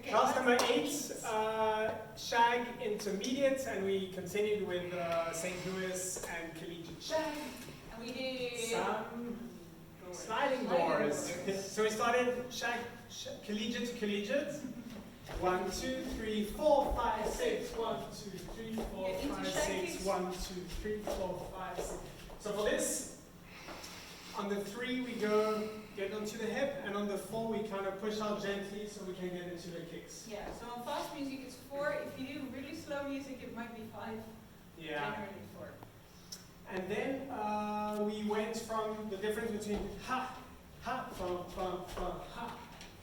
Okay. Class number 8, Shag Intermediate, and we continued with St. Louis and Collegiate Shag. And we did Some sliding doors. So we started Shag Collegiate to Collegiate. 1, 2, 3, 4, 5, 6. 1, 2, 3, 4, 5, 6. 1, 2, 3, 4, 5, 6. So for this, on the 3 we go get onto the hip, and on the 4 we kind of push out gently so we can get into the kicks. Yeah, so on fast music it's 4. If you do really slow music it might be 5. Yeah. Generally 4. And then we went from the difference between ha, ha, bum, bum, bum, ha,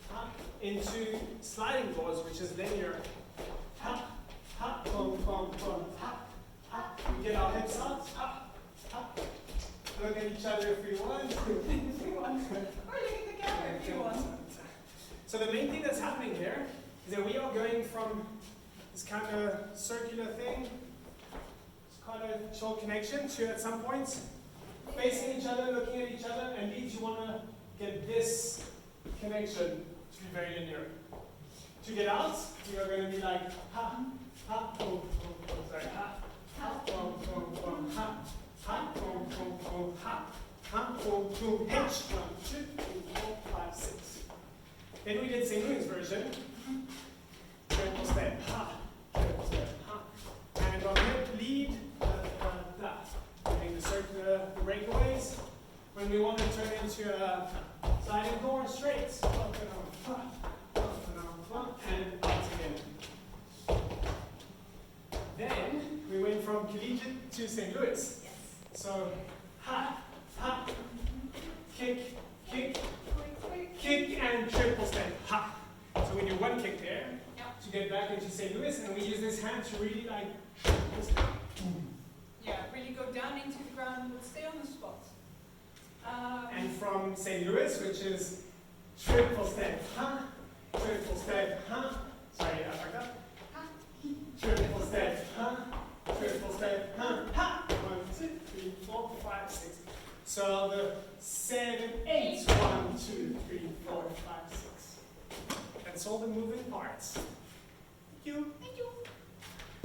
ha, into sliding doors, which is linear. Ha, ha, bum, bum, bum, ha, ha. We get our hips out. Ha, ha. Look at each other if we want. If you want. Or look at the camera if you want. So the main thing that's happening here is that we are going from this kind of circular thing, this kind of short connection, to at some points facing each other, looking at each other, and each you want to get this connection to be very linear. To get out, we are going to be like ha, ha, boom, boom, boom, sorry, ha, ha, boom, boom, boom, ha, ha, boom, boom, boom, ha, ha, boom, boom, hitch. 1, 2, 3, 4, 5, 6. Then we did St. Louis version. Triple step, ha, triple step, ha. And on hip lead, da, da, da. Doing the circular breakaways. When we want to turn into a sliding door straight. Up and on, and out again. Then we went from Collegiate to St. Louis. Yes. So, ha, ha, kick, kick, kick, and triple step, ha. So we do one kick there to get back into St. Louis, and we use this hand to really like, Yeah, really go down into the ground but stay on the spot. and from St. Louis, which is triple step, ha, triple step, ha. Sorry, back up. Triple step, ha, triple step, ha, ha. 1, 2, 3, 4, 5, 6. So the 7, 8. 1, 2, 3, 4, 5, 6. That's all the moving parts. Thank you. Thank you.